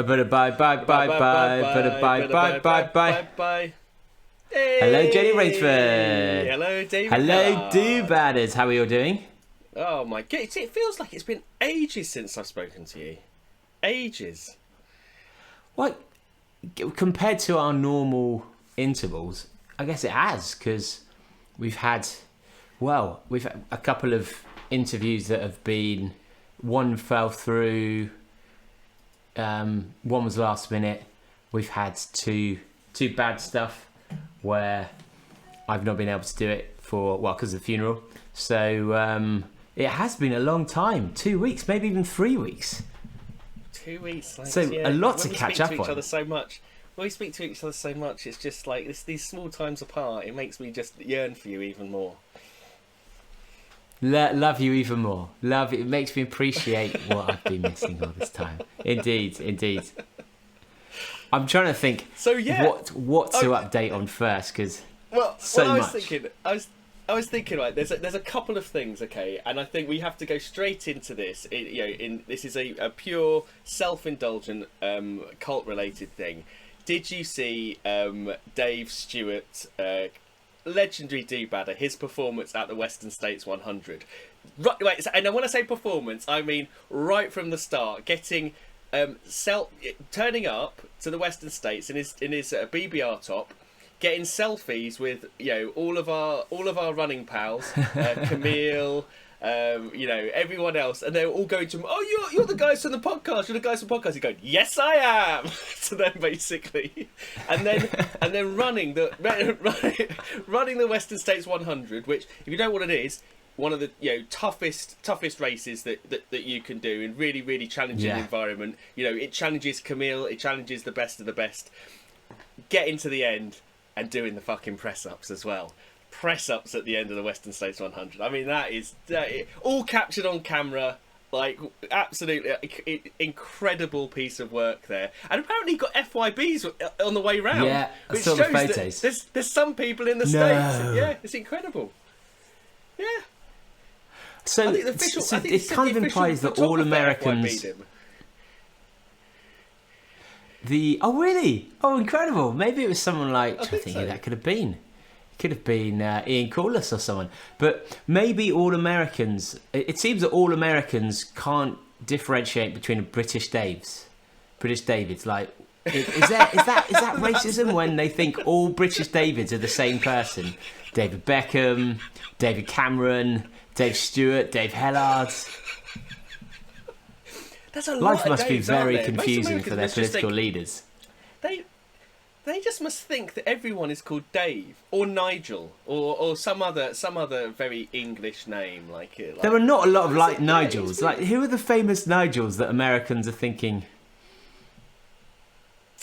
Bye bye bye bye bye bye bye bye. Hello, Jody Raynsford. Hello, David. Hello, do-badders. How are you all doing? Oh my god, it feels like it's been ages since I've spoken to you. Ages. What? Compared to our normal intervals, I guess it has, because we've had a couple of interviews that have been, one fell through, one was last minute. We've had two bad stuff where I've not been able to do it because of the funeral. So it has been a long time, 2 weeks, maybe even 3 weeks. 2 weeks. Like, so yeah. A lot to When catch we up speak to each on. other so much. When we speak to each other so much, it's just like these small times apart. It makes me just yearn for you even more. Love you even more. Love it. It makes me appreciate what I've been missing all this time. Indeed. I'm trying to think. So yeah, what to update on first, because I was thinking, right, there's a couple of things, okay, and I think we have to go straight into this. This is a pure self-indulgent cult-related thing. Did you see Dave Stewart, legendary do-badder, his performance at the Western States 100? Right, and when I say performance, I mean right from the start, getting turning up to the Western States in his BBR top, getting selfies with all of our running pals, Camille, everyone else, and they're all going to him. Oh, you're the guys from the podcast. You're the guys from the podcast. He's going, yes, I am, to them basically, and then running the Western States 100, which, if you don't know what it is, one of the toughest races that you can do in really, really challenging environment. It challenges Camille, it challenges the best of the best. Getting to the end and doing the fucking press-ups as well. Press-ups at the end of the Western States 100. I mean, that is all captured on camera. Like, absolutely incredible piece of work there. And apparently he got FYBs on the way round. Yeah, I which saw shows the photos. that there's some people in the States. Yeah, it's incredible. Yeah. So it kind of implies that all Americans... Oh really? Oh, incredible! Maybe it was someone like I think so. That could have been. It could have been Ian Corliss or someone. But maybe all Americans. It seems that all Americans can't differentiate between a British Davids. Like, is that racism when they think all British Davids are the same person? David Beckham, David Cameron, Dave Stewart, Dave Hellard. Life must be very confusing for their political leaders. They just must think that everyone is called Dave or Nigel or some other very English name there are not a lot of Nigels. Like, who are the famous Nigels that Americans are thinking?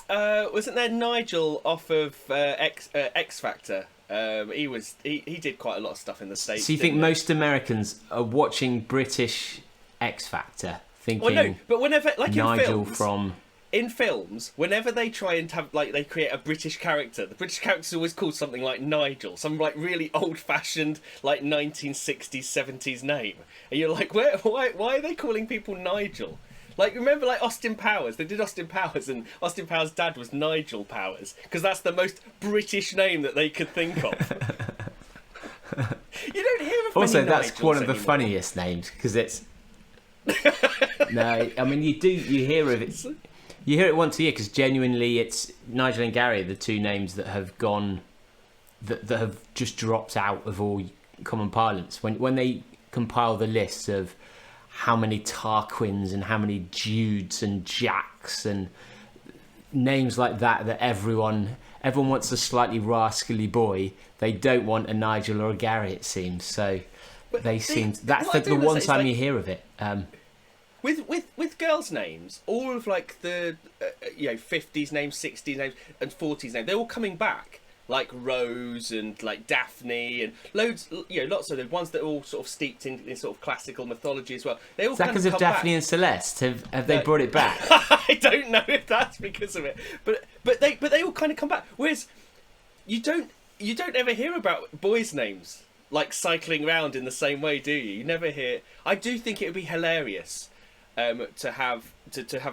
Wasn't there Nigel off of X Factor? He did quite a lot of stuff in the States. So you think most Americans are watching British X Factor? Thinking, well, no, but whenever, like Nigel in films, whenever they try and have, they create a British character, the British character's always called something like Nigel, some really old-fashioned 1960s, 70s name, and you're like, why are they calling people Nigel? Remember, Austin Powers? They did Austin Powers, and Austin Powers' dad was Nigel Powers, because that's the most British name that they could think of. You don't hear of also, many that's Nigels one of the anymore. funniest names, because it's... No, I mean, you hear of it. You hear it once a year, because genuinely it's Nigel and Gary, the two names that have gone... That have just dropped out of all common parlance. When they compile the lists of how many Tarquins and how many Judes and Jacks and names like that everyone wants a slightly rascally boy. They don't want a Nigel or a Gary, it seems. So that's the one time you hear of it. With girls' names, all of the 50s names, 60s names, and 40s names, they're all coming back. Like Rose and Daphne and loads, lots of the ones that are all sort of steeped in sort of classical mythology as well. They all Is that because of Daphne and Celeste? Have they brought it back? I don't know if that's because of it, but they all kind of come back. Whereas you don't ever hear about boys' names cycling around in the same way, do you? You never hear. I do think it would be hilarious to have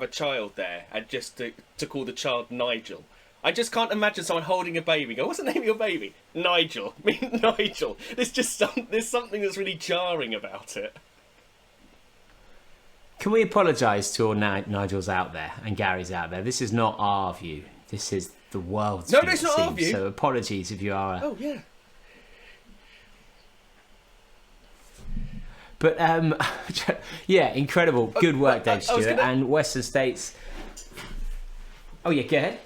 a child there and just to call the child Nigel. I just can't imagine someone holding a baby. Go, what's the name of your baby? Nigel. I mean, Nigel. There's something that's really jarring about it. Can we apologise to all Nigels out there and Gary's out there? This is not our view. This is the world's view. No, it's not our view. So apologies if you are. Oh yeah. But yeah, incredible, good work, Dave Stewart, and Western States. Oh yeah, go ahead.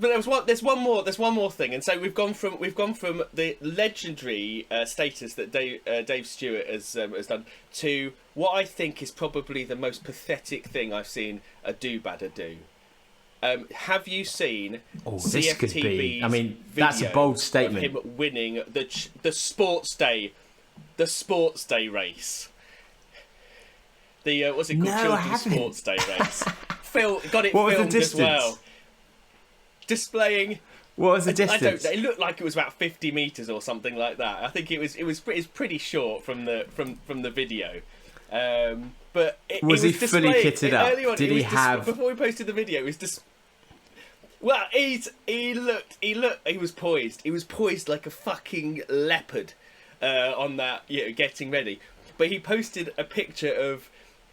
But there's one more thing, and so we've gone from the legendary status that Dave Stewart has done to what I think is probably the most pathetic thing I've seen a WADA do. Have you seen this could be? I mean, video that's a bold statement. Of him winning the sports day race. The what's it called? Children's Sports Day race. Phil got it filmed as well. Displaying. What was the distance? It looked like it was about 50 meters or something like that. I think it's pretty short from the video. But was he fully kitted up? Did he have? Before we posted the video, it was just. Well, he was poised. He was poised like a fucking leopard on that, getting ready. But he posted a picture of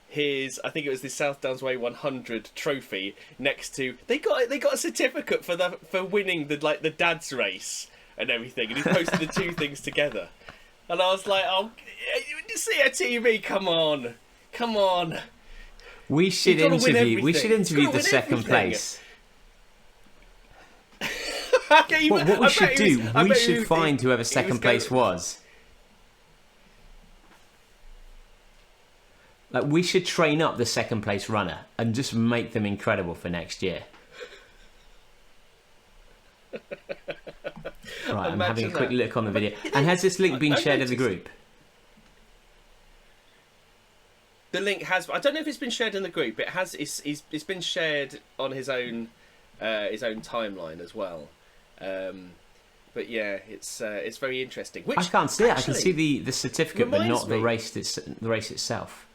his, I think it was the South Downs Way 100 trophy next to. They got a certificate for winning the dad's race and everything, and he posted the two things together. And I was like, oh, CFTV, come on. We should interview the second place. What we should do, we should find whoever second place was. Like, we should train up the second place runner and just make them incredible for next year. Right, I'm having a quick look on the video. And has this link been shared in the group? The link has. I don't know if it's been shared in the group. It has. It's been shared on his own timeline as well. But yeah, it's very interesting. Which, I can't see it. I can see the certificate, but not the race itself.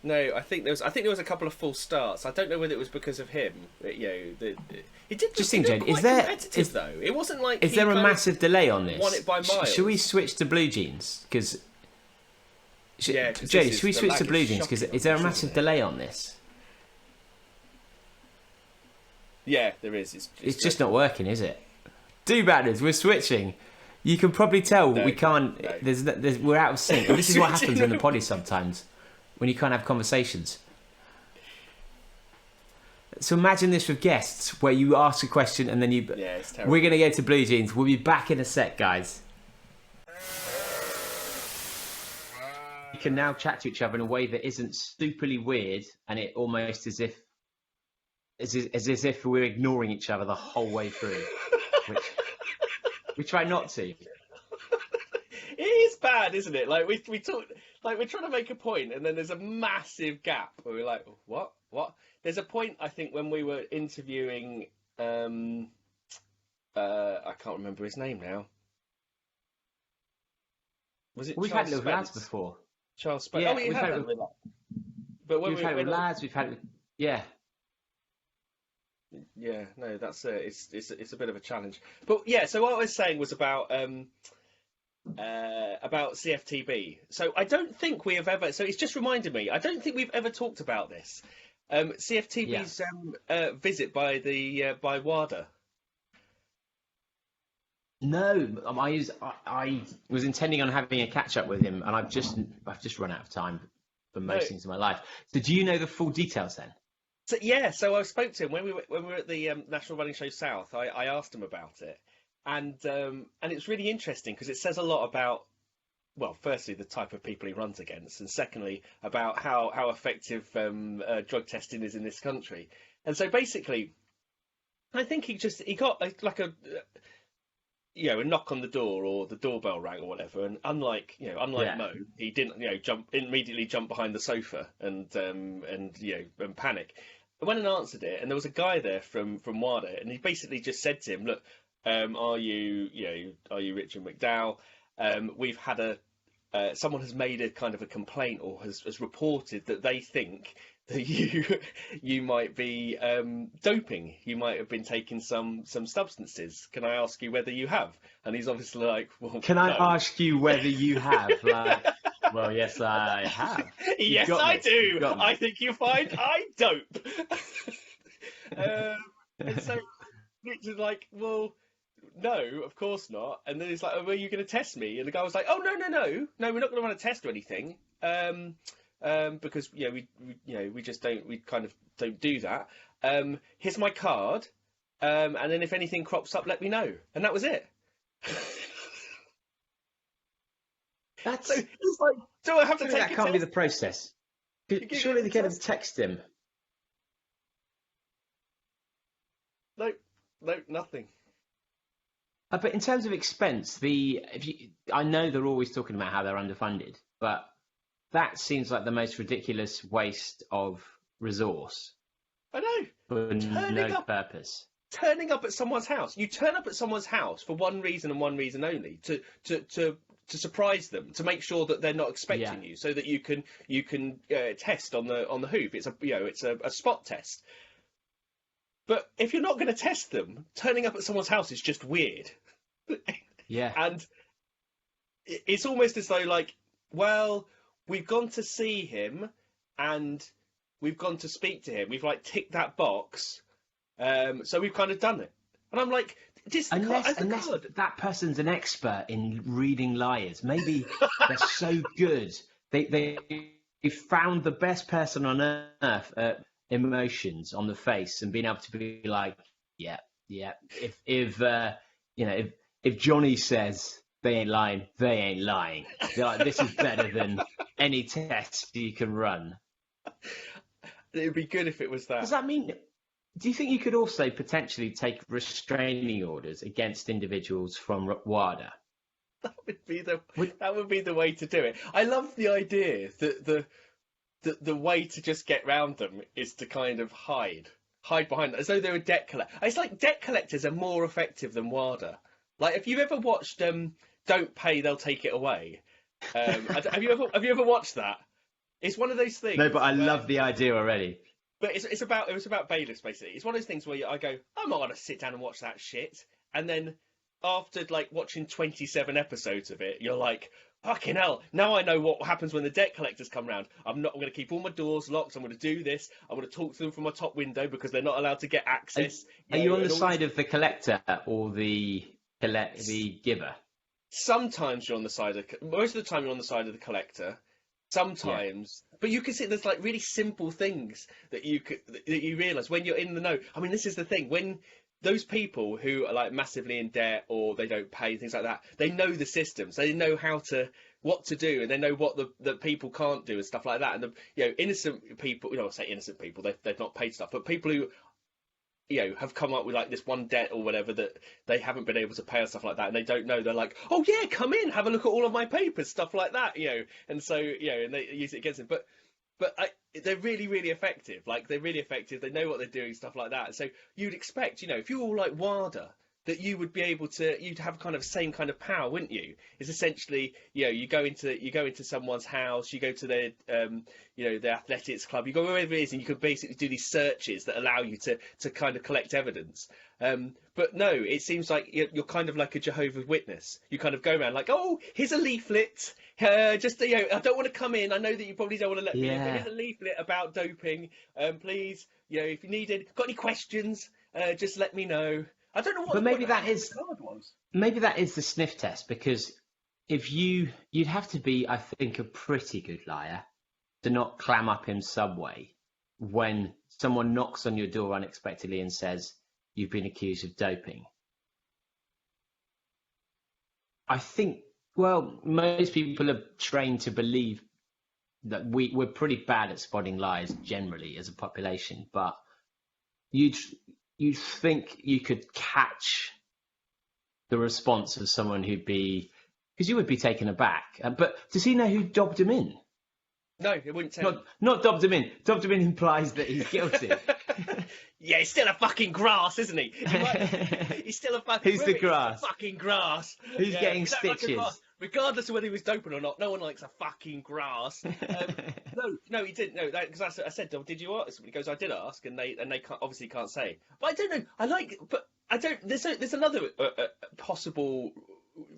No, I think there was a couple of false starts. I don't know whether it was because of him. But, it did. Just think, Jody, though. It wasn't like. Is there a massive delay on this? Won it by miles. Should we switch to blue jeans? Because Jody, should we switch to blue jeans? Because is there a massive delay on this? Yeah, there is. It's just not working, is it? WADAs, we're switching. You can probably tell we can't. No. We're out of sync. This is what happens in the poddy sometimes when you can't have conversations. So imagine this with guests, where you ask a question and then you. Yeah, it's terrible. We're gonna go to blue jeans. We'll be back in a sec, guys. We can now chat to each other in a way that isn't stupidly weird, and it almost as if we're ignoring each other the whole way through, which we try not to. It is bad, isn't it? Like we talk, like we're trying to make a point, and then there's a massive gap where we're like, what? There's a point, I think, when we were interviewing, I can't remember his name now. Was it? We've Charles had it with Spence? lads before. Charles Spence. Yeah, we've had it with lads. But when we've had it with lads, we've had it. Yeah. Yeah, no, that's it's a bit of a challenge. But yeah, so what I was saying was about CFTB. So I don't think we have ever. So it's just reminded me. I don't think we've ever talked about this. CFTB's visit by WADA. No, I was intending on having a catch up with him, and I've just run out of time for most things in my life. So do you know the full details then? So, yeah, so I spoke to him when we were at the National Running Show South. I asked him about it, and it's really interesting because it says a lot about, well, firstly the type of people he runs against, and secondly about how effective drug testing is in this country. And so basically, I think he got like a knock on the door, or the doorbell rang or whatever, and unlike Mo, he didn't immediately jump behind the sofa and panic. I went and answered it, and there was a guy there from WADA, and he basically just said to him, "Look, are you Richard McDowell? We've had someone has made a kind of a complaint or has reported that they think that you might be doping. You might have been taking some substances. Can I ask you whether you have? And he's obviously like, well, Can I no. ask you whether you have? Like, well, yes, I have. Yes, I do. I think you find I dope. And so Richard's like, well, no, of course not. And then he's like, oh, well, are you going to test me? And the guy was like, oh, no, we're not going to want to test or anything. Because we just don't do that. Here's my card, and then if anything crops up, let me know. And that was it. That's so it's like, do I have to take that? Can't be the process. Surely they get him to text him. No, nothing. But in terms of expense, I know they're always talking about how they're underfunded, but that seems like the most ridiculous waste of resource. I know. For no purpose. Turning up at someone's house. You turn up at someone's house for one reason and one reason only, to surprise them, to make sure that they're not expecting you, so that you can test on the hoop. It's a spot test. But if you're not going to test them, turning up at someone's house is just weird. Yeah. And it's almost as though, like, well, we've gone to see him and we've gone to speak to him. We've, like, ticked that box. So we've kind of done it. And I'm like, unless that person's an expert in reading liars. Maybe they're so good. They found the best person on earth at emotions on the face and being able to be like, yeah. If Johnny says they ain't lying, they ain't lying. They're like, this is better than any test you can run. It'd be good if it was that. Does that mean? Do you think you could also potentially take restraining orders against individuals from WADA? That would be the way to do it. I love the idea that the way to just get round them is to kind of hide behind, as though they're a debt collector. It's like debt collectors are more effective than WADA. Like, if you've ever watched Don't Pay, They'll Take It Away. Have you ever watched that? It's one of those things. No, but I love the idea already. But it was about bailiffs, basically. It's one of those things where I go, I'm not going to sit down and watch that shit. And then after, like, watching 27 episodes of it, you're like, fucking hell, now I know what happens when the debt collectors come round. I'm going to keep all my doors locked. I'm going to do this. I'm going to talk to them from my top window because they're not allowed to get access. Are you on the side of the collector or the giver? Sometimes you're on the side of... Most of the time you're on the side of the collector. Sometimes, but you can see there's like really simple things that you realise when you're in the know. I mean, this is the thing, when those people who are like massively in debt or they don't pay, things like that, they know the systems, they know what to do, and they know what the people can't do and stuff like that. And innocent people, I say innocent people, they've not paid stuff, but people who have come up with like this one debt or whatever that they haven't been able to pay or stuff like that, and they don't know, they're like, oh yeah, come in, have a look at all of my papers, stuff like that, and so and they use it against them. But they're really, really effective. Like, they're really effective. They know what they're doing, stuff like that. So you'd expect, if you're all like WADA, that you would be able to, you'd have kind of same kind of power, wouldn't you? It's essentially, you go into someone's house, you go to their, the athletics club, you go wherever it is, and you can basically do these searches that allow you to kind of collect evidence. But no, it seems like you're kind of like a Jehovah's Witness. You kind of go around like, oh, here's a leaflet. I don't want to come in. I know that you probably don't want to let me in, but here's a leaflet about doping. Please, if you need it, got any questions, just let me know. I don't know what. But maybe that is the sniff test, because if you'd have to be, I think, a pretty good liar to not clam up in Subway when someone knocks on your door unexpectedly and says you've been accused of doping. I think, well, most people are trained to believe that we're pretty bad at spotting lies generally as a population, but you'd think you could catch the response of someone who'd be, because you would be taken aback. But does he know who dobbed him in? No, it wouldn't tell. Not dobbed him in. Dobbed him in implies that he's guilty. Yeah, he's still a fucking grass, isn't he? He's still a fucking... Who's the grass? Fucking grass. Who's getting stitches? regardless of whether he was doping or not, no one likes a fucking grass. No, he didn't. No, because I said, oh, did you ask? He goes, I did ask, and they obviously can't say. But I don't know. But I don't. There's another possible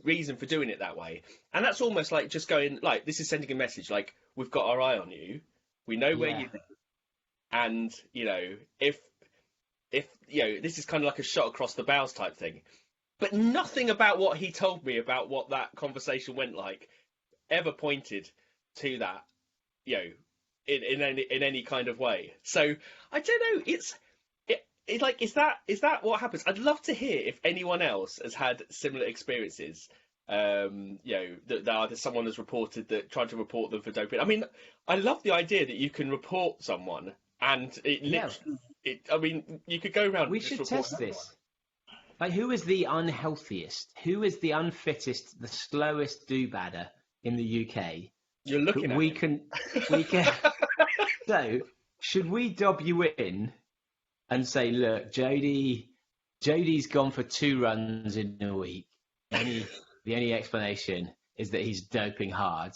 reason for doing it that way, and that's almost like just going like, this is sending a message like, we've got our eye on you, we know where you live, and if this is kind of like a shot across the bows type thing. But nothing about what he told me about what that conversation went like ever pointed to that, in any kind of way. So I don't know. It's like, is that what happens? I'd love to hear if anyone else has had similar experiences. That either someone has reported that tried to report them for doping. I mean, I love the idea that you can report someone and I mean, you could go around. We should test this. Like, who is the unhealthiest? Who is the unfittest, the slowest do-badder in the UK? You're looking at we can. So, should we dob you in and say, look, Jody's gone for 2 runs in a week. The only explanation is that he's doping hard.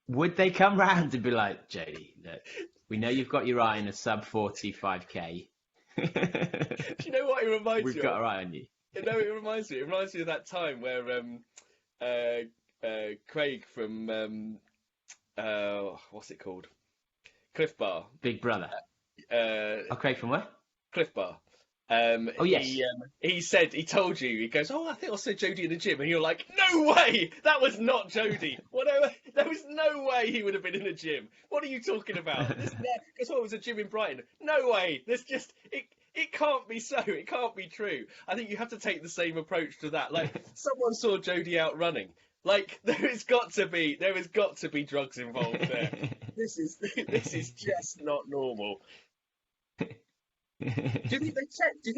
Would they come round and be like, Jody, look, we know you've got your eye on a sub 45k. Do you know what it reminds me of? We've got our eye on you. No, it reminds me. It reminds me of that time where Craig from what's it called? Cliff Bar. Big Brother. Craig from where? Cliff Bar. Yes. He told you, he goes, I think I saw Jody in the gym, and you're like, no way, that was not Jody. Whatever, there was no way he would have been in the gym. What are you talking about? Guess what? It was a gym in Brighton. No way. There's just it can't be so. It can't be true. I think you have to take the same approach to that. Like, someone saw Jody out running. Like, there has got to be drugs involved there. This is just not normal. Do you think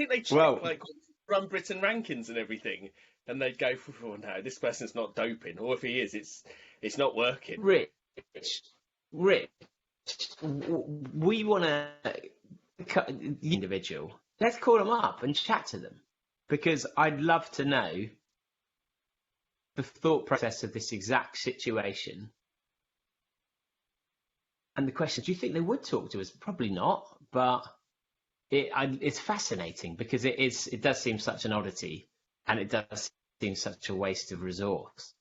they check like Run Britain rankings and everything, and they'd go, oh no, this person's not doping, or if he is, it's not working. Rich, we want to cut the individual. Let's call them up and chat to them, because I'd love to know the thought process of this exact situation. And the question: do you think they would talk to us? Probably not, but it's fascinating because it does seem such an oddity, and it does seem such a waste of resource.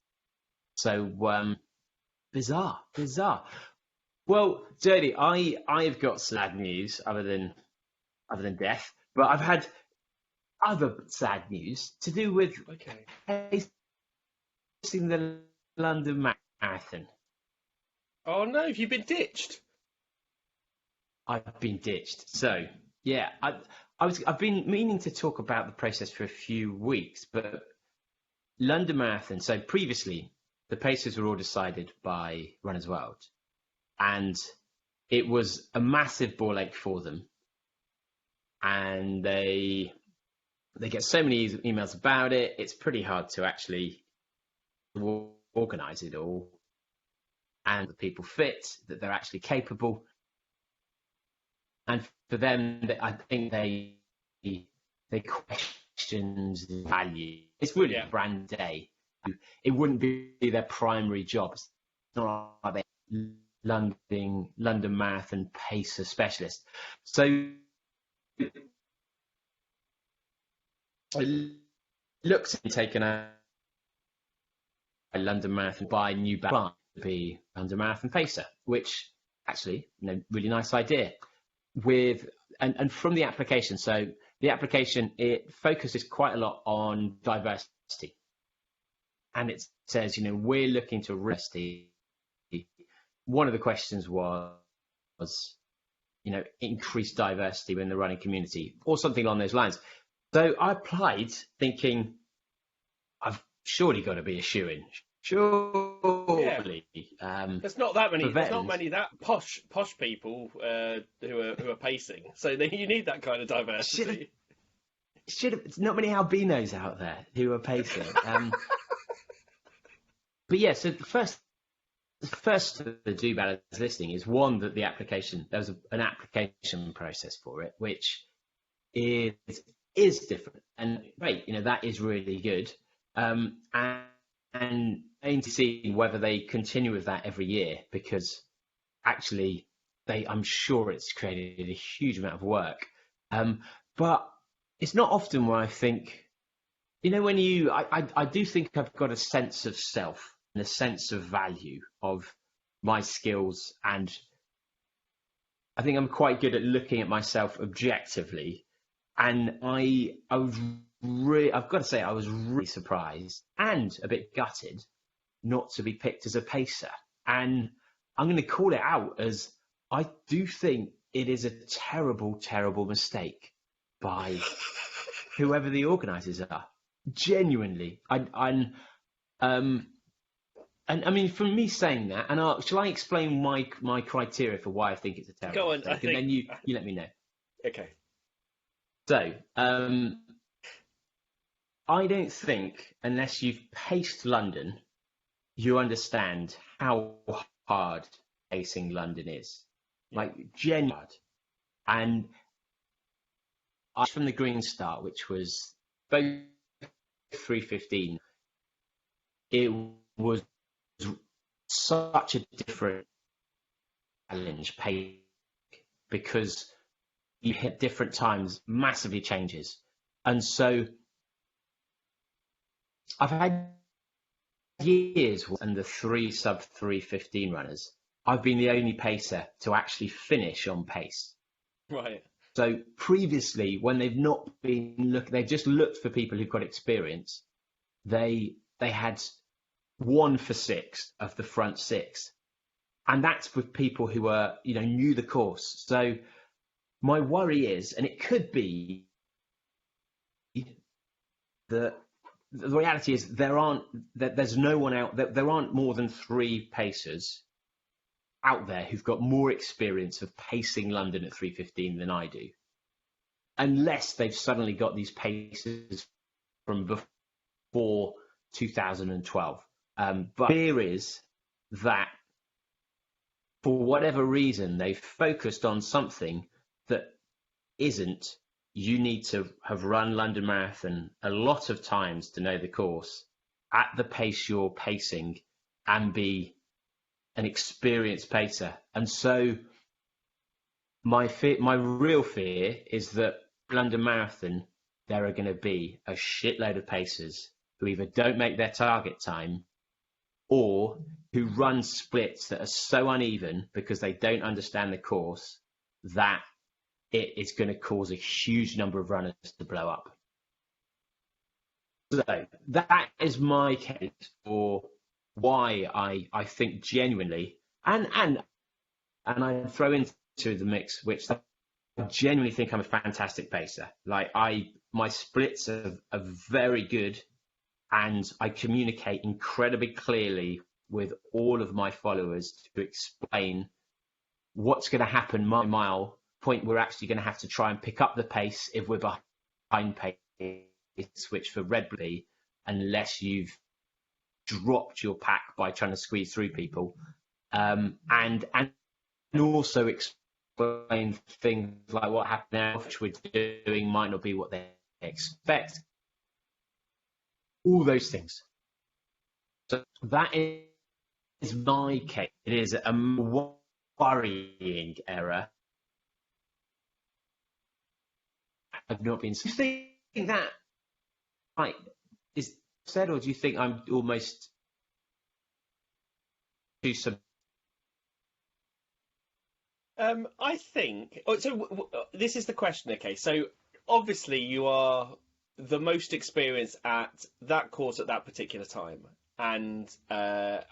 So bizarre. Well, Jody, I've got sad news other than death, but I've had other sad news to do with the London Marathon. Oh no, have you been ditched? I've been ditched. So yeah, I've been meaning to talk about the process for a few weeks, but London Marathon. So previously, the paces were all decided by Runners World, and it was a massive ball ache for them. And they get so many emails about it. It's pretty hard to actually organise it all, and the people fit that they're actually capable. And for them, I think they question the value. It's really a brand day. It wouldn't be their primary job. It's not like they're London Marathon pacer specialist. So it looks taken a London Marathon by New Balance to be London Marathon pacer, which actually, really nice idea. And from the application, so the application, it focuses quite a lot on diversity, and it says, we're looking to diversity. One of the questions was, increase diversity within the running community, or something along those lines. So I applied thinking, I've surely got to be a shoo-in. Surely. There's not that many. There's not many that posh people who are pacing. So you need that kind of diversity. It's not many albinos out there who are pacing. But yeah, so the first the do bad listing is one that the application, there was an application process for it, which is different, and great. That is really good. And aim to see whether they continue with that every year, because actually I'm sure it's created a huge amount of work. But it's not often where I think, when I do think I've got a sense of self and a sense of value of my skills, and I think I'm quite good at looking at myself objectively. And I've got to say, I was really surprised and a bit gutted not to be picked as a pacer. And I'm going to call it out as I do think it is a terrible, terrible mistake by whoever the organisers are. Genuinely, and I mean, for me saying that, and shall I explain my criteria for why I think it's a terrible Go on, mistake, and then you let me know. Okay. So, I don't think, unless you've paced London, you understand how hard pacing London is. Like, genuinely hard. And I was from the Green Start, which was both 3:15. It was such a different challenge pace, because you hit different times, massively changes. And so I've had years, and the 3 sub 3:15 runners, I've been the only pacer to actually finish on pace. Right. So previously, when they've not been they've just looked for people who've got experience. They had 1 for 6 of the front 6, and that's with people who are knew the course. So my worry is, and it could be, that the reality is there's no one out there. There aren't more than 3 pacers out there who've got more experience of pacing London at 3:15 than I do, unless they've suddenly got these paces from before 2012. But fear is that for whatever reason they've focused on something that isn't. You need to have run London Marathon a lot of times to know the course at the pace you're pacing and be an experienced pacer. And so my real fear is that London Marathon, there are going to be a shitload of pacers who either don't make their target time or who run splits that are so uneven because they don't understand the course that it is going to cause a huge number of runners to blow up. So that is my case for why I think genuinely, and I throw into the mix, which I genuinely think I'm a fantastic pacer. Like my splits are very good, and I communicate incredibly clearly with all of my followers to explain what's going to happen mile point. We're actually going to have to try and pick up the pace if we're behind pace, which for Red Bull, unless you've dropped your pack by trying to squeeze through people, and also explain things like what happened now, which we're doing might not be what they expect. All those things. So that is my case. It is a worrying error. I've not been. Do you think that is said, or do you think I'm almost too sub? I think. So this is the question. Okay, so obviously you are the most experienced at that course at that particular time, and that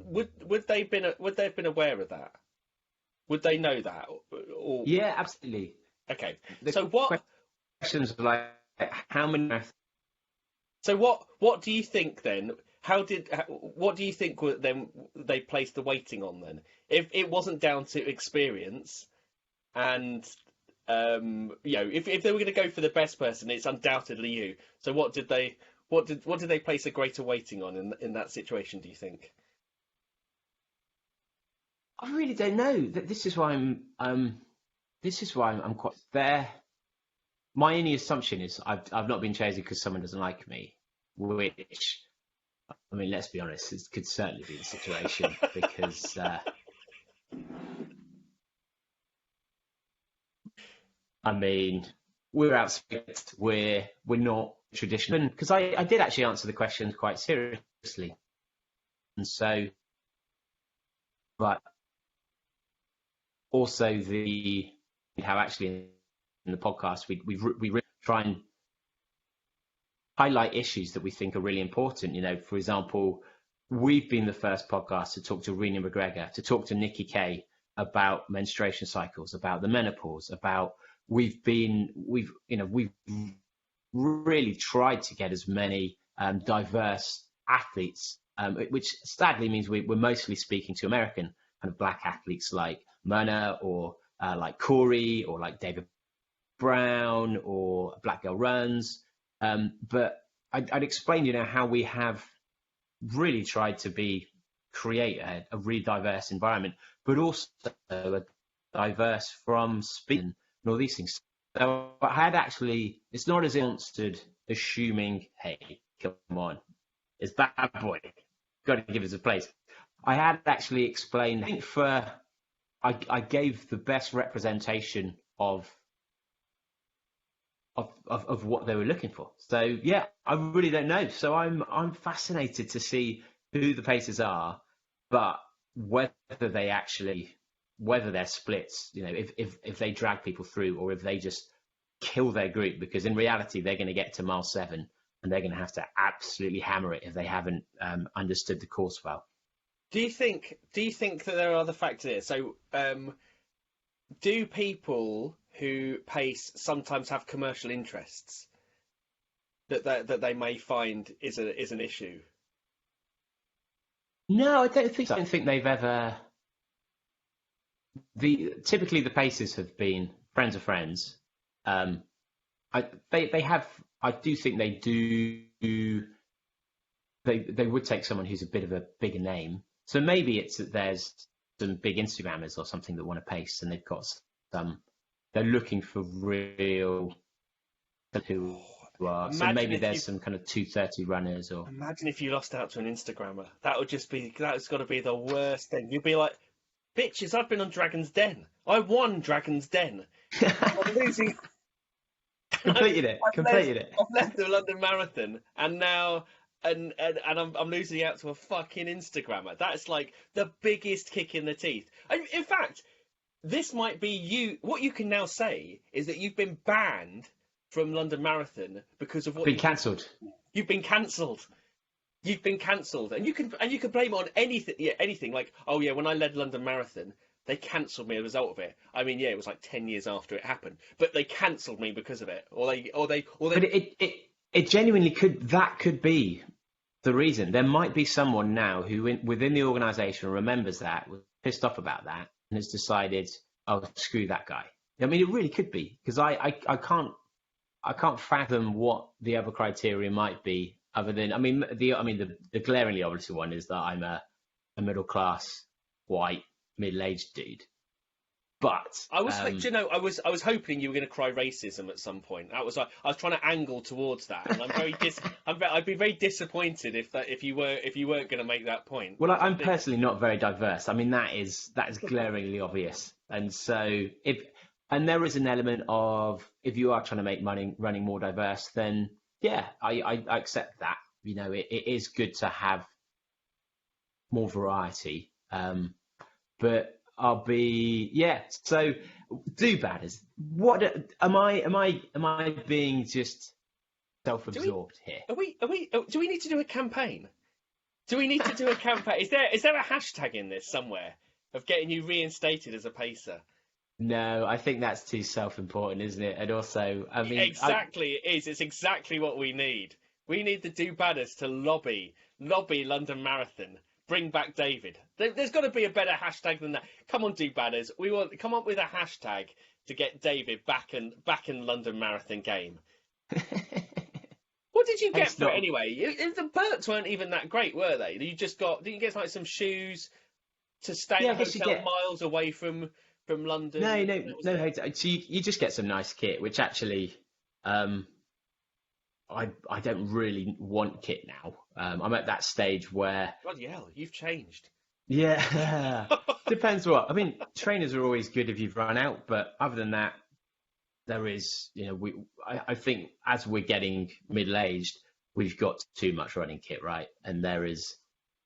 would they have been aware of that? Would they know that? Or... Yeah, absolutely. Okay. So what questions like how many? So what do you think then? What do you think then they placed the weighting on then? If it wasn't down to experience, and if they were going to go for the best person, it's undoubtedly you. So what did they place a greater weighting on in that situation? Do you think? I really don't know. This is why I'm quite there. My only assumption is I've not been chosen because someone doesn't like me, which I mean, let's be honest, it could certainly be the situation because I mean, we're outside, we're not traditional. Because I did actually answer the questions quite seriously, and so, but also the how actually in the podcast we really try and highlight issues that we think are really important. You know, for example, we've been the first podcast to talk to Rena McGregor, to talk to Nikki Kay about menstruation cycles, about the menopause, about we've really tried to get as many diverse athletes, which sadly means we're mostly speaking to American kind of black athletes like Myrna or like Corey or like David Brown or Black Girl Runs. But I'd explain, you know, how we have really tried to create a really diverse environment, but also a diverse from speed and all these things. So I had actually, it's not as answered assuming, hey, come on, it's bad boy, got to give us a place. I had actually explained, I think I gave the best representation of what they were looking for. So yeah, I really don't know. So I'm fascinated to see who the Pacers are, but whether they're splits, you know, if they drag people through or if they just kill their group, because in reality they're going to get to mile 7 and they're going to have to absolutely hammer it if they haven't understood the course well. Do you think that there are other factors? So do people who pace sometimes have commercial interests that they may find is an issue? No, I don't think so. I don't think they've ever. Typically the Pacers have been friends of friends. They have. I do think they do. They would take someone who's a bit of a bigger name. So maybe it's that there's some big Instagrammers or something that want to pace, and they've got some. They're looking for real who are. So maybe there's some kind of 2:30 runners or. Imagine if you lost out to an Instagrammer. That's got to be the worst thing. You'd be like, bitches, I've been on Dragon's Den. I won Dragon's Den. I'm losing. Completed it. I've left the London Marathon, and now and I'm losing out to a fucking Instagrammer. That's like the biggest kick in the teeth. In fact, this might be you. What you can now say is that you've been banned from London Marathon because of what been cancelled. You've been cancelled. You've been cancelled, and you can blame it on anything. Yeah, anything like, oh yeah, when I led London Marathon, they cancelled me as a result of it. I mean, yeah, it was like 10 years after it happened, but they cancelled me because of it, or they. But it genuinely could be the reason. There might be someone now who within the organisation remembers that, was pissed off about that, and has decided, oh, screw that guy. I mean, it really could be, because I can't fathom what the other criteria might be, other than the glaringly obvious one is that I'm a middle class white middle-aged dude. But I was I was hoping you were going to cry racism at some point. I was trying to angle towards that, and I'd be very disappointed if you weren't going to make that point. Well, I'm personally not very diverse. I mean, that is glaringly obvious, and so and there is an element of, if you are trying to make money running more diverse, then yeah, I accept that. You know, it is good to have more variety, but. So do badders. What am I being just self-absorbed here? Do we need to do a campaign? Do we need to do a campaign? Is there a hashtag in this somewhere of getting you reinstated as a pacer? No, I think that's too self-important, isn't it? And also, I mean, exactly, it is. It's exactly what we need. We need the do badders to lobby London Marathon. Bring back David. There's got to be a better hashtag than that. Come on, do badders. Come up with a hashtag to get David back in London Marathon game. What did you get for it anyway? The perks weren't even that great, were they? Did you get like some shoes to stay at a hotel miles away from London? No. So you just get some nice kit, which actually, I don't really want kit now. I'm at that stage where, Bloody hell, you've changed. yeah, depends what. I mean, trainers are always good if you've run out, but other than that, there is, I think as we're getting middle-aged, we've got too much running kit, right? And there is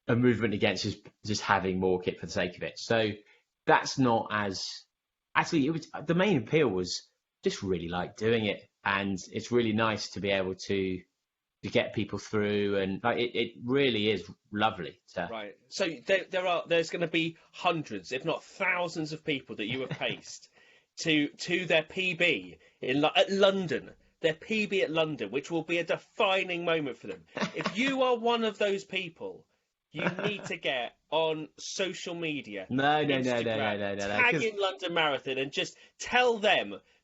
a movement against just having more kit for the sake of it. So that's not as, actually, the main appeal was just really like doing it. And it's really nice to be able to get people through, and like it really is lovely to... Right. So there's going to be hundreds, if not thousands, of people that you have paced to their PB at London. Their PB at London, which will be a defining moment for them. If you are one of those people, you need to get on social media. No. Tag in London Marathon and just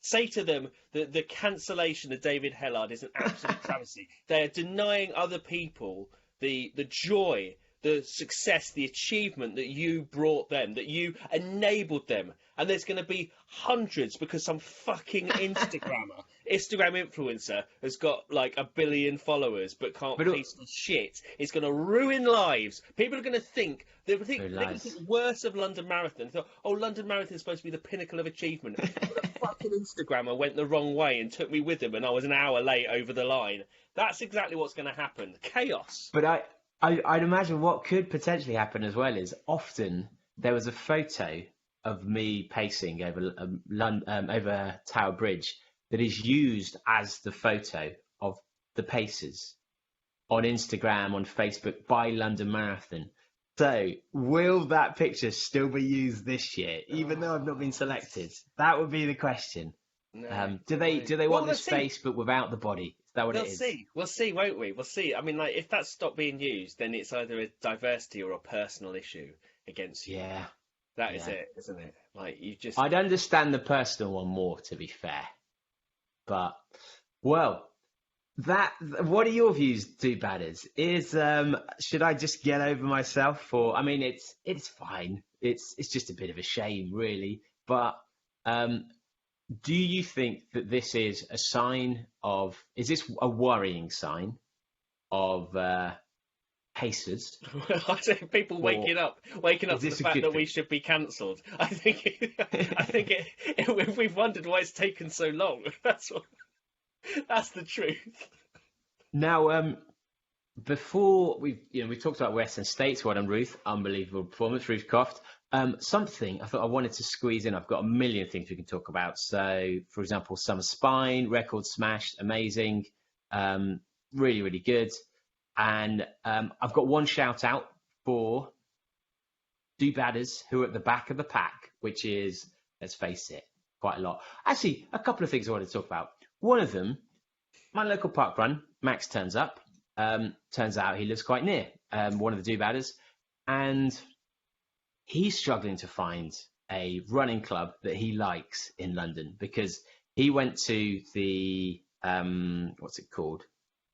say to them that the cancellation of David Hellard is an absolute travesty. They're denying other people the joy, the success, the achievement that you brought them, that you enabled them. And there's going to be hundreds because some fucking Instagram influencer has got like 1 billion followers but can't post shit. It's going to ruin lives. People are going to think they're going to think worse of London Marathon. Thought, London Marathon is supposed to be the pinnacle of achievement. But a fucking Instagrammer went the wrong way and took me with him, and I was an hour late over the line. That's exactly what's going to happen. Chaos. But I'd imagine what could potentially happen as well is often there was a photo of me pacing over Tower Bridge that is used as the photo of the paces on Instagram, on Facebook by London Marathon. So will that picture still be used this year, even though I've not been selected? That would be the question. No, do they want this face but without the body? Is that what it is? We'll see, won't we? We'll see. I mean, like, if that's stopped being used, then it's either a diversity or a personal issue against you. Yeah. That is it, isn't it? Like, you just... I'd understand the personal one more, to be fair. But, well, what are your views, do-badders? Should I just get over myself? Or, I mean, it's fine. It's just a bit of a shame, really. But do you think that this is a sign of... Is this a worrying sign of... pacers? I think people waking up to the fact that we should be cancelled. I think we've wondered why it's taken so long. That's the truth. Now, before we talked about Western States, well done, Ruth, unbelievable performance, Ruth Croft. Something I thought I wanted to squeeze in. I've got a million things we can talk about. So, for example, Summer Spine, record smashed, amazing, really, really good. And I've got one shout out for do-badders who are at the back of the pack, which is, let's face it, quite a lot. Actually, a couple of things I want to talk about. One of them, my local park run, Max turns up. Turns out he lives quite near one of the do-badders. And he's struggling to find a running club that he likes in London because he went to the, what's it called?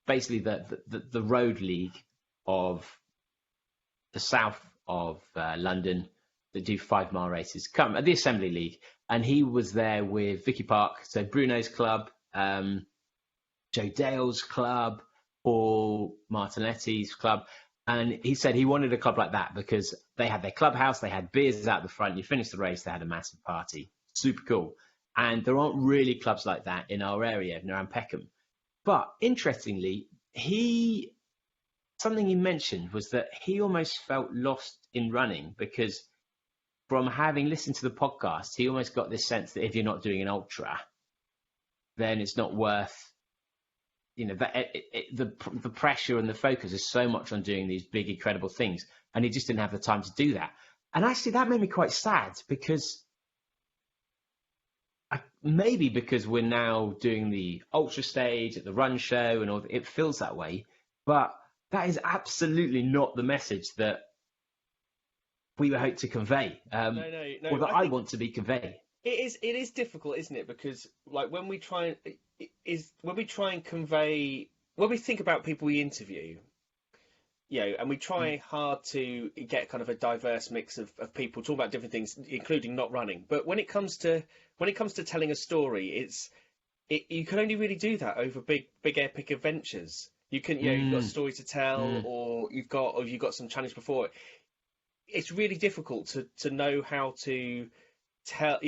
Basically the road league of the south of London that do 5 mile races, the Assembly League, and he was there with Vicky Park, so Bruno's club, Joe Dale's club, Paul Martinetti's club, and he said he wanted a club like that because they had their clubhouse, they had beers out the front, you finished the race, they had a massive party, super cool, and there aren't really clubs like that in our area, around Peckham. But interestingly, something he mentioned was that he almost felt lost in running because from having listened to the podcast, he almost got this sense that if you're not doing an ultra, then it's not worth, the pressure and the focus is so much on doing these big, incredible things. And he just didn't have the time to do that. And actually that made me quite sad because maybe because we're now doing the ultra stage at the run show and all, it feels that way, but that is absolutely not the message that we were hoped to convey. No, or that I want to be conveyed. It is difficult, isn't it? Because like when we try and convey, when we think about people we interview, and we try hard to get kind of a diverse mix of people talking about different things, including not running. But when it comes to telling a story, you can only really do that over big epic adventures. You can, you've got a story to tell, or you've got some challenge before it. It's really difficult to know how to tell,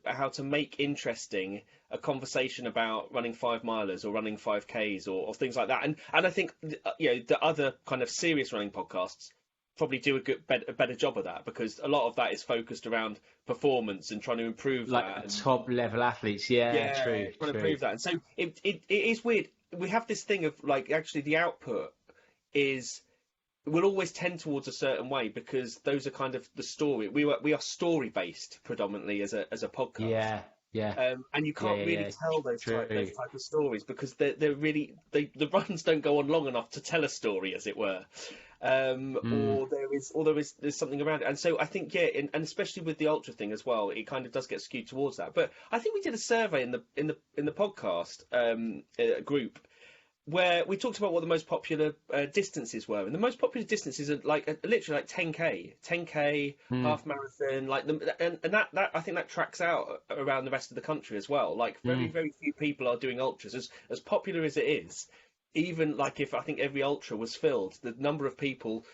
how to make interesting a conversation about running 5 milers or running 5Ks or things like that. And I think the other kind of serious running podcasts probably do a better job of that, because a lot of that is focused around performance and trying to improve that. Top level athletes, true. Trying to improve that. And so it is weird. We have this thing of like, actually the output will always tend towards a certain way, because those are kind of the story. We are story based predominantly as a podcast. And you can't really tell those type of stories, because they're really the runs don't go on long enough to tell a story, as it were. Or there's something around it. And so I think, and especially with the ultra thing as well, it kind of does get skewed towards that. But I think we did a survey in the podcast group, where we talked about what the most popular distances were, and the most popular distances are literally like 10k, half marathon, and that I think that tracks out around the rest of the country as well. Like very few people are doing ultras. As popular as it is, even like if I think every ultra was filled, the number of people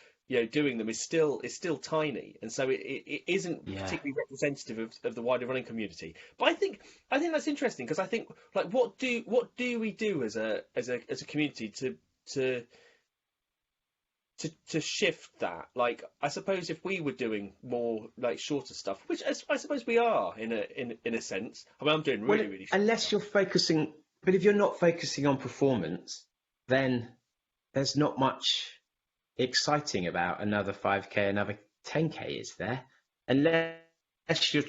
doing them is still tiny, and so it isn't particularly representative of the wider running community. But I think that's interesting, because I think, like, what do we do as a community to shift that? Like, I suppose if we were doing more like shorter stuff, which I suppose we are in a sense. I mean, I'm doing really short unless stuff. You're focusing, but if you're not focusing on performance, then there's not much exciting about another 5k, another 10k, is there? Unless you're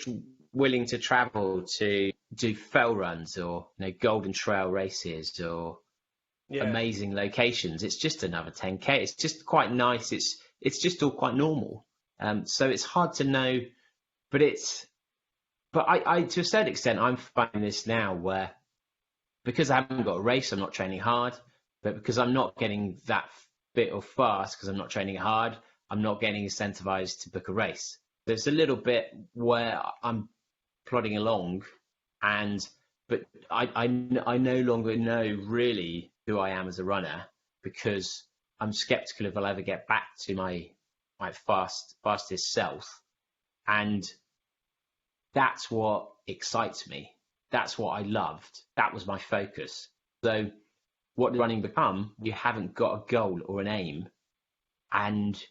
willing to travel to do fell runs or golden trail races or amazing locations. It's just another 10k. It's just quite nice. It's just all quite normal. So it's hard to know, but I to a certain extent, I'm finding this now where, because I haven't got a race, I'm not training hard, but because I'm not getting that bit or fast, because I'm not training hard, I'm not getting incentivized to book a race. There's a little bit where I'm plodding along, but I no longer know really who I am as a runner, because I'm skeptical if I'll ever get back to my fastest self. And that's what excites me. That's what I loved. That was my focus. So what did running become? You haven't got a goal or an aim, and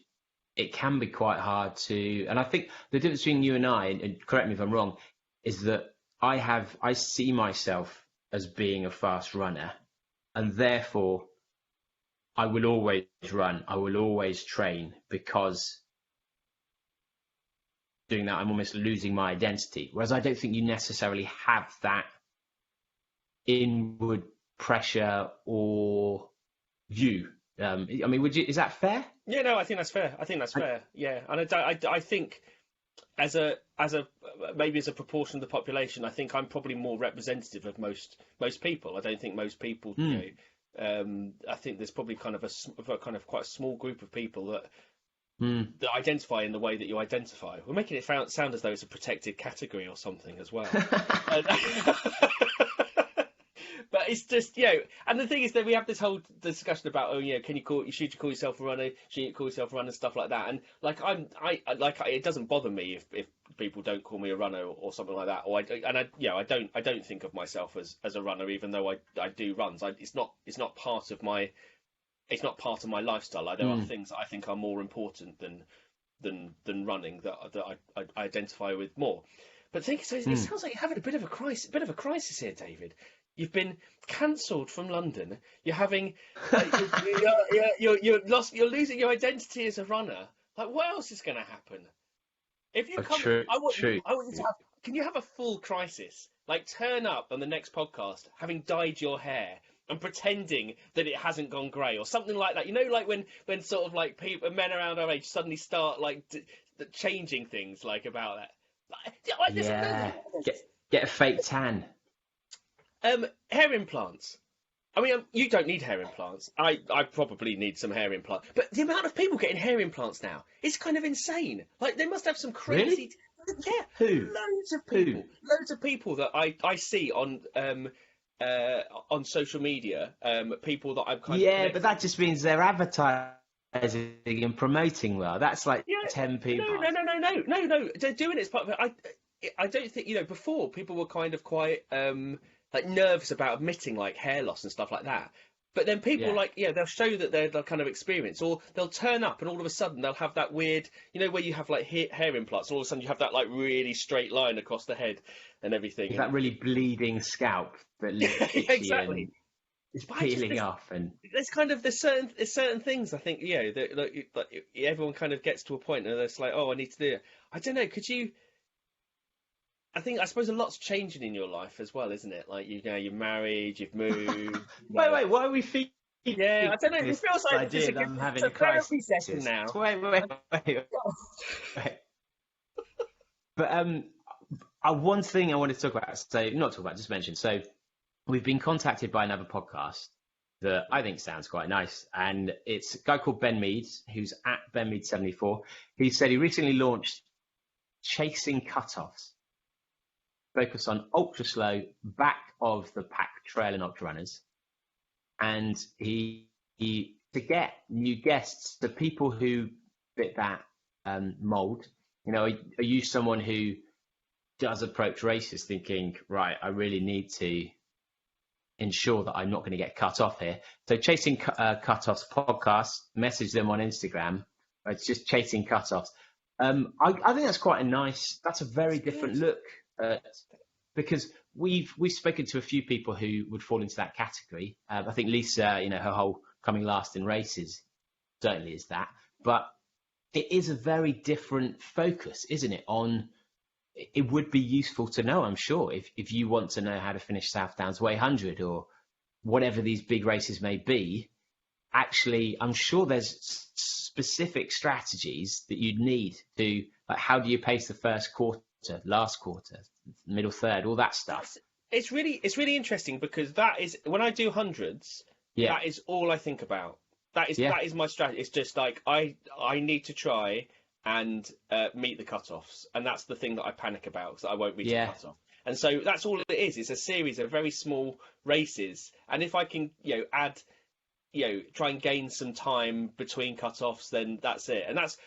it can be quite hard to. And I think the difference between you and I, and correct me if I'm wrong, is that I see myself as being a fast runner, and therefore I will always run. I will always train, because doing that, I'm almost losing my identity. Whereas I don't think you necessarily have that inward pressure or view. I mean, is that fair? Yeah, no, I think that's fair. Yeah, and I think as a maybe as a proportion of the population, I think I'm probably more representative of most people. I don't think most people, I think there's probably kind of quite a small group of people that identify in the way that you identify. We're making it sound as though it's a protected category or something as well. But it's just, and the thing is that we have this whole discussion about, should you call yourself a runner? Should you call yourself a runner? Stuff like that. And like, it doesn't bother me if people don't call me a runner or something like that. Or I don't think of myself as a runner, even though I do runs. It's not part of my lifestyle. There are things that I think are more important than running that I identify with more. But it sounds like you're having a bit of a crisis here, David. You've been cancelled from London. You're having, you're losing your identity as a runner. Like, what else is going to happen? If you come, I want you to have. Can you have a full crisis? Like, turn up on the next podcast having dyed your hair and pretending that it hasn't gone grey or something like that. Like when sort of like men around our age suddenly start like changing things like about that. Get a fake tan. Hair implants. I mean, you don't need hair implants. I probably need some hair implants. But the amount of people getting hair implants now is kind of insane. Like, they must have some crazy... Really? Yeah. Who? Loads of people. Loads of people that I see on on social media, people that I'm kind of Yeah, connected but that just means they're advertising and promoting well. That's like Yeah, 10 no, people. no, no, no, no, no, no. They're doing it as part of it. I don't think before people were kind of quite like nervous about admitting like hair loss and stuff like that. But then people Yeah. like they'll show that they're kind of experienced, or they'll turn up and all of a sudden they'll have that weird where you have like hair implants, and all of a sudden you have that like really straight line across the head and everything, Is and that really bleeding scalp that looks itchy exactly. and is But I just peeling off? And there's certain things I think that like, everyone kind of gets to a point and it's like, oh, I need to do it. I don't know. Could you? I suppose a lot's changing in your life as well, isn't it? Like you're married, you've moved. wait, why are we feeding Yeah, I don't know. It this feels like idea that I'm having a therapy crisis? session now. Wait. But one thing I wanted to talk about, just mention. So we've been contacted by another podcast that I think sounds quite nice, and it's a guy called Ben Mead, who's at BenMead74. He said he recently launched Chasing Cutoffs, focus on ultra slow, back of the pack trail and ultra runners, and he to get new guests, the people who fit that mold. Are you someone who does approach races thinking, right, I really need to ensure that I'm not going to get cut off here? So Chasing Cutoffs podcast, message them on Instagram. It's just Chasing Cutoffs. I think that's a very different look because we've spoken to a few people who would fall into that category. I think Lisa, her whole coming last in races certainly is that, but it is a very different focus, isn't it? It would be useful to know, I'm sure, if you want to know how to finish South Downs Way 100 or whatever these big races may be. Actually, I'm sure there's specific strategies that you'd need to, like, how do you pace the first quarter, last quarter, middle third, all that stuff. It's really interesting because that is when I do hundreds. Yeah. That is all I think about. That is my strategy. It's just like I need to try and meet the cutoffs, and that's the thing that I panic about because I won't reach the cutoff. And so that's all it is. It's a series of very small races, and if I can add try and gain some time between cutoffs, then that's it. And that's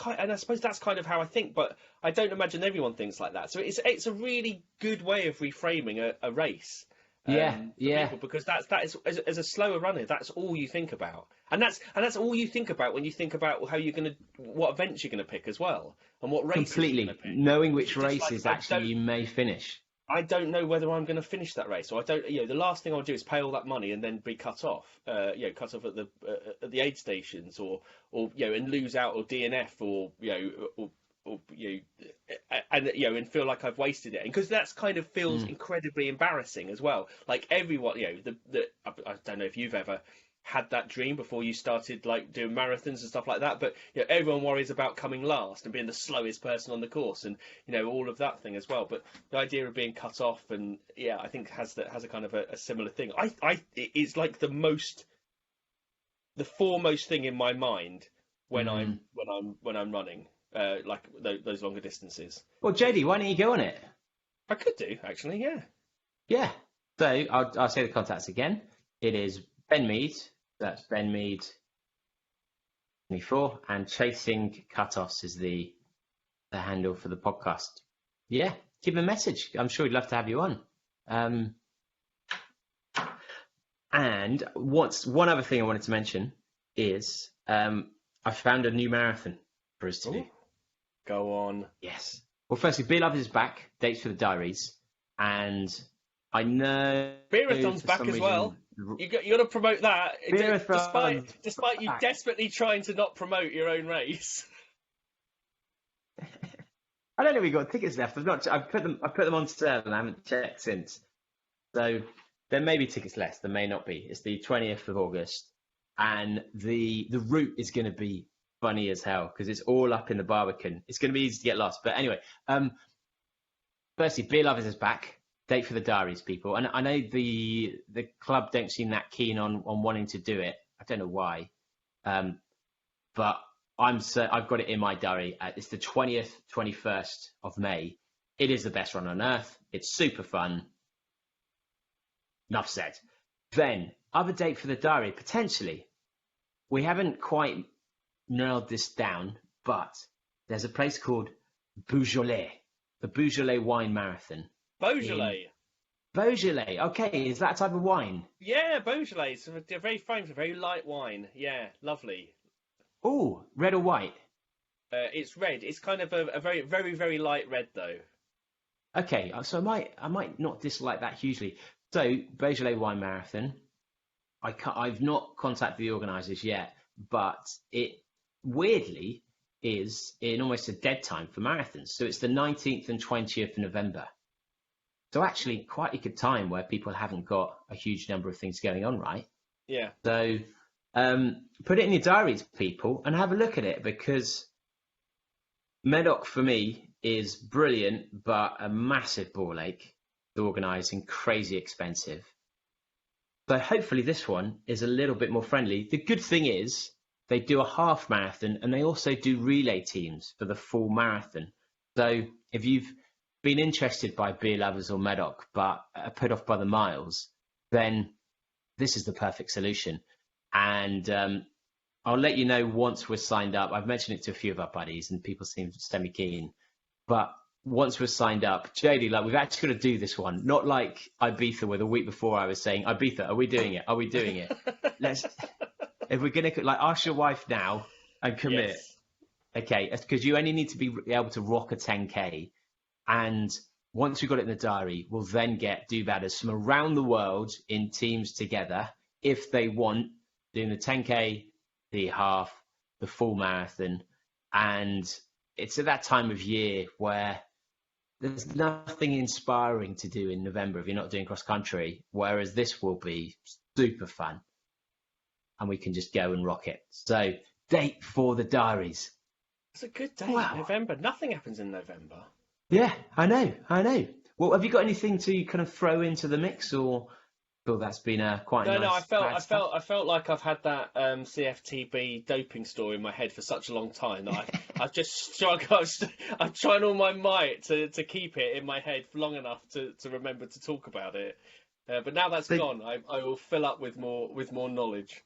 and I suppose that's kind of how I think, but I don't imagine everyone thinks like that. So it's a really good way of reframing a race. People, because that is as a slower runner, that's all you think about, and that's all you think about when you think about what events you're gonna pick as well, and what races you're gonna pick. Knowing which races you may finish. I don't know whether I'm going to finish that race, so I don't. The last thing I'll do is pay all that money and then be cut off. Cut off at the aid stations, or and lose out, or DNF, or and feel like I've wasted it, because that's kind of feels incredibly embarrassing as well. Like everyone, I don't know if you've ever had that dream before you started like doing marathons and stuff like that, but everyone worries about coming last and being the slowest person on the course, and all of that thing as well. But the idea of being cut off, and I think has a kind of a similar thing. It's like the foremost thing in my mind when I'm running like those longer distances. Well, Jody, why don't you go on it? I could do, actually. Yeah. So I'll say the contacts again. It is Ben Mead. That's Ben Mead 24, and Chasing Cutoffs is the handle for the podcast. Yeah, give him a message. I'm sure he'd love to have you on. And one other thing I wanted to mention is I found a new marathon for us to do. Go on. Yes. Well, firstly, Beer Lovers is back. Dates for the diaries, and I know Beerathon's back as well. You got to promote that, despite you desperately trying to not promote your own race. I don't know if we got tickets left. I put them on sale and I haven't checked since. So there may be tickets left. There may not be. It's the 20th of August, and the route is going to be funny as hell because it's all up in the Barbican. It's going to be easy to get lost. But anyway, firstly, Beer Lovers is back. Date for the diaries, people. And I know the club don't seem that keen on wanting to do it. I don't know why. But I've got it in my diary. It's the 20th, 21st of May. It is the best run on earth. It's super fun. enough said. Then, other date for the diary, potentially. We haven't quite nailed this down, but there's a place called Beaujolais, the Beaujolais Wine Marathon. Beaujolais. Beaujolais, okay, is that a type of wine? Yeah, Beaujolais. It's a very famous, very light wine. Yeah, lovely. Oh, red or white? It's red. It's kind of a very, very, very light red, though. Okay, so I might not dislike that hugely. So, Beaujolais Wine Marathon, I've not contacted the organisers yet, but it weirdly is in almost a dead time for marathons. So it's the 19th and 20th of November. So actually quite a good time where people haven't got a huge number of things going on, right? Yeah. So put it in your diaries, people, and have a look at it, because Medoc for me is brilliant, but a massive ball ache to organise and crazy expensive. So hopefully this one is a little bit more friendly. The good thing is they do a half marathon and they also do relay teams for the full marathon. So if you've been interested by beer lovers or Medoc but are put off by the miles, then this is the perfect solution. And I'll let you know once we're signed up. I've mentioned it to a few of our buddies and people seem semi-keen. But once we're signed up, Jody, like, we've actually got to do this one. Not like Ibiza, where the week before I was saying, Ibiza, are we doing it? Are we doing it? If we're going to, like, ask your wife now and commit. Yes. Okay, because you only need to be able to rock a 10K. And once we've got it in the diary, we'll then get do-badders from around the world in teams together, if they want, doing the 10K, the half, the full marathon. And it's at that time of year where there's nothing inspiring to do in November if you're not doing cross country, whereas this will be super fun and we can just go and rock it. So, date for the diaries. It's a good date. Wow. November. Nothing happens in November. Yeah, I know. Well, have you got anything to kind of throw into the mix, or feel that's been quite a nice? No, I felt like I've had that CFTB doping story in my head for such a long time that I've just struggled. I'm trying all my might to keep it in my head for long enough to remember to talk about it. But now that's gone, I will fill up with more knowledge.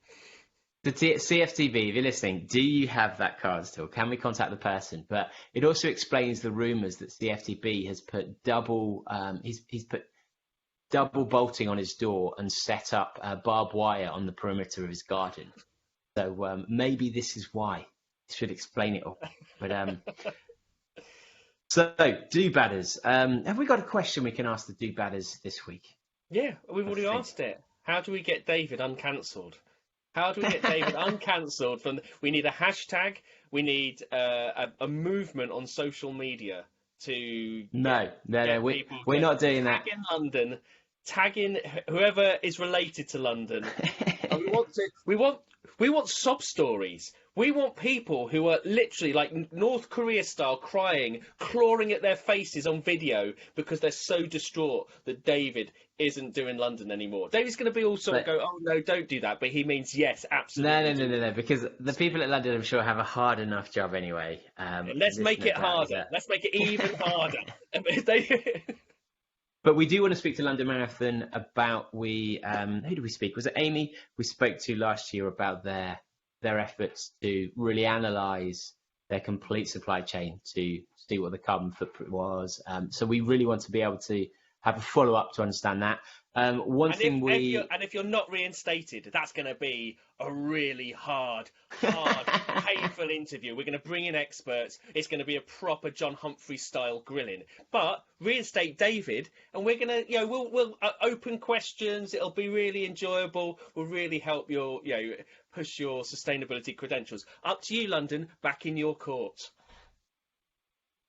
The CFTB, if you're listening, do you have that card still? Can we contact the person? But it also explains the rumours that CFTB has put he's put double bolting on his door and set up barbed wire on the perimeter of his garden. So maybe this is why. It should explain it all. But so do-badders. Have we got a question we can ask the do-badders this week? Yeah, we've already asked it. How do we get David uncancelled? How do we get David uncancelled? We need a hashtag. We need a movement on social media to No. We're not doing that. Tag in London, tagging whoever is related to London. And we want sob stories. We want people who are literally like North Korea style crying, clawing at their faces on video because they're so distraught that David isn't doing London anymore. David's going to be all sort of go, oh no, don't do that. But he means yes, absolutely. No, because the people at London, I'm sure, have a hard enough job anyway. Let's make it harder. Let's make it even harder. But we do want to speak to London Marathon about who did we speak? Was it Amy we spoke to last year about their efforts to really analyse their complete supply chain to see what the carbon footprint was. So we really want to be able to have a follow-up to understand that. If you're not reinstated, that's going to be a really hard, painful interview. We're going to bring in experts. It's going to be a proper John Humphrey style grilling. But reinstate David, and we're going to, we'll open questions. It'll be really enjoyable. We'll really help your, push your sustainability credentials. Up to you, London. Back in your court.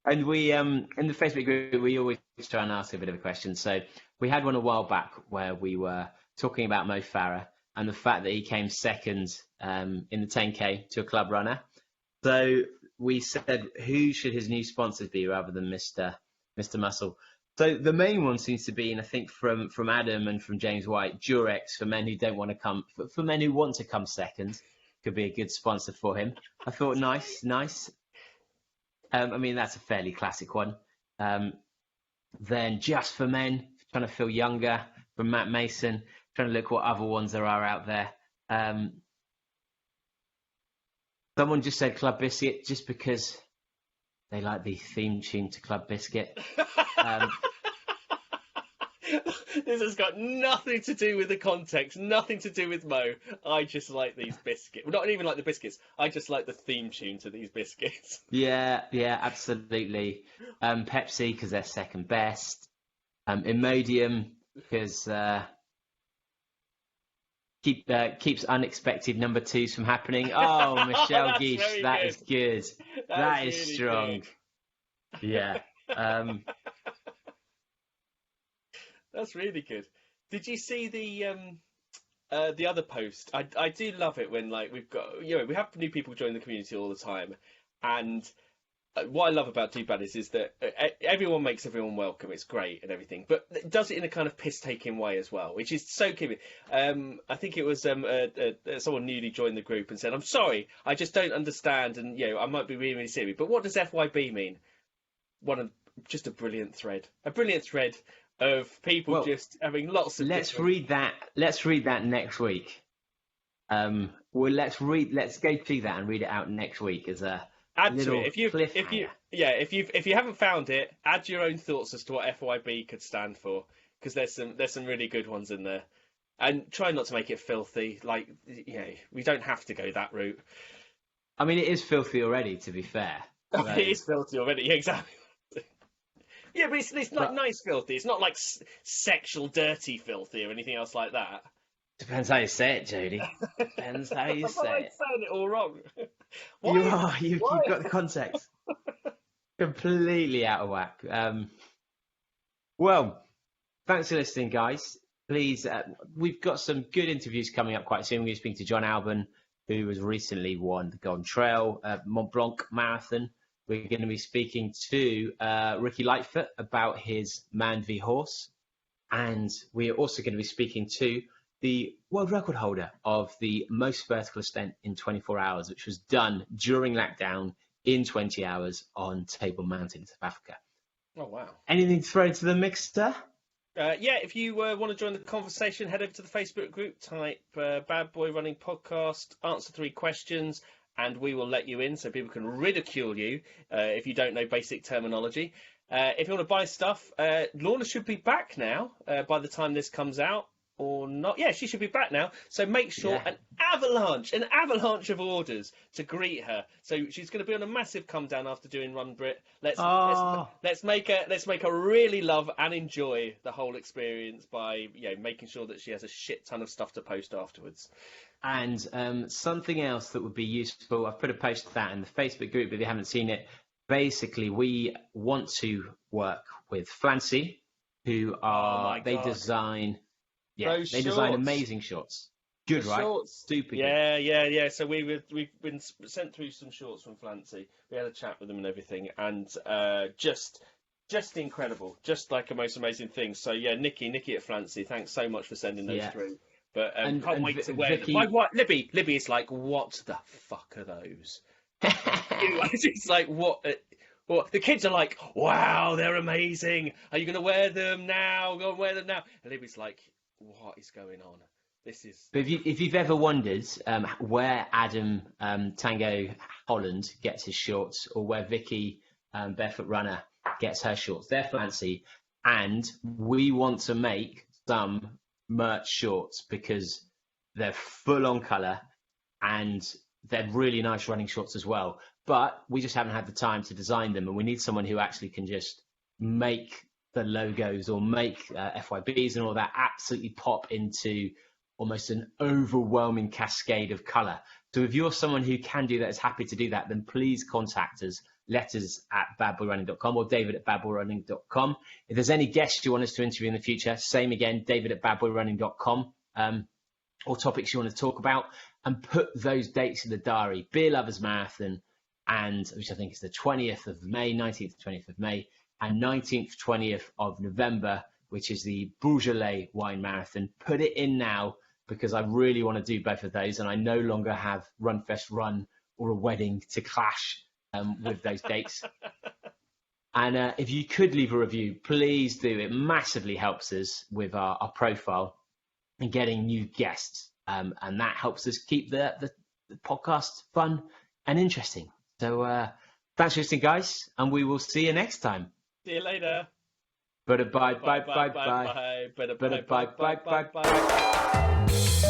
And we, in the Facebook group, we always try and ask a bit of a question. So we had one a while back where we were talking about Mo Farah and the fact that he came second in the 10K to a club runner. So we said, who should his new sponsors be rather than Mr. Muscle? So the main one seems to be, and I think from Adam and from James White, Durex for men who don't want to come, for men who want to come second, could be a good sponsor for him. I thought, nice. That's a fairly classic one. Then Just for Men, trying to feel younger, from Matt Mason. Trying to look what other ones there are out there. Someone just said Club Biscuit just because they like the theme tune to Club Biscuit. This has got nothing to do with the context, nothing to do with Mo. I just like these biscuits. Well, not even like the biscuits. I just like the theme tune to these biscuits. Yeah, absolutely. Pepsi because they're second best. Imodium because keeps unexpected number twos from happening. Oh, Michelle Guiche, that is good. That is really strong. Good. Yeah. That's really good. Did you see the other post? I do love it when like we've got we have new people join the community all the time, and what I love about Do Bad is that everyone makes everyone welcome. It's great and everything, but it does it in a kind of piss-taking way as well, which is so keeping. I think it was someone newly joined the group and said, "I'm sorry, I just don't understand, and I might be really, really serious, but what does FYB mean?" Just a brilliant thread of people just having lots of. Let's read that next week. Let's go through that and read it out next week as a. Add to it if you haven't found it, add your own thoughts as to what FYB could stand for, because there's some really good ones in there, and try not to make it filthy. Like we don't have to go that route. I mean, it is filthy already, to be fair. It is filthy already, exactly. Yeah, but it's not nice filthy. It's not like sexual dirty filthy or anything else like that. Depends how you say it, Jody. Depends how you say it. I'm saying it all wrong. You've got the context. Completely out of whack. Well, thanks for listening, guys. Please, we've got some good interviews coming up quite soon. We're speaking to John Alban, who has recently won the Golden Trail Mont Blanc Marathon. We're going to be speaking to Ricky Lightfoot about his Man v Horse. And we are also going to be speaking to the world record holder of the most vertical ascent in 24 hours, which was done during lockdown in 20 hours on Table Mountain in South Africa. Oh, wow. Anything to throw into the mixer? If you want to join the conversation, head over to the Facebook group, type Bad Boy Running Podcast, answer 3 questions, and we will let you in so people can ridicule you if you don't know basic terminology. If you want to buy stuff, Lorna should be back now by the time this comes out. Or not? Yeah, she should be back now. So make sure an avalanche of orders to greet her. So she's going to be on a massive come down after doing Run Brit. Let's make her really love and enjoy the whole experience by making sure that she has a shit ton of stuff to post afterwards. And something else that would be useful, I've put a post of that in the Facebook group, but if you haven't seen it, basically we want to work with Flancy, who design. Yeah, they design amazing shorts. Good, right? Shorts. Super good. Yeah. So we've been sent through some shorts from Flancy. We had a chat with them and everything, and just incredible. Just like a most amazing thing. So yeah, Nikki at Flancy, thanks so much for sending those through. But can't wait to wear them. Libby is like, what the fuck are those? It's like, what? Well, the kids are like, wow, they're amazing. Are you going to wear them now? Go and wear them now. And Libby's like, what is going on? This is. But if you've ever wondered where Adam Tango Holland gets his shorts, or where Vicky Barefoot Runner gets her shorts, they're Flancy, and we want to make some merch shorts because they're full on colour and they're really nice running shorts as well. But we just haven't had the time to design them, and we need someone who actually can just make the logos or make FYBs and all that absolutely pop into almost an overwhelming cascade of colour. So if you're someone who can do that, is happy to do that, then please contact us, letters at badboyrunning.com or david at badboyrunning.com. If there's any guests you want us to interview in the future, same again, david at badboyrunning.com, or topics you want to talk about, and put those dates in the diary. Beer Lovers Marathon, and which I think is the 20th of May, 19th to 20th of May, and 19th, 20th of November, which is the Beaujolais Wine Marathon. Put it in now, because I really want to do both of those, and I no longer have Runfest Run or a wedding to clash with those dates. And if you could leave a review, please do. It massively helps us with our profile and getting new guests. And that helps us keep the podcast fun and interesting. So thanks for listening, guys, and we will see you next time. See you later. Bye.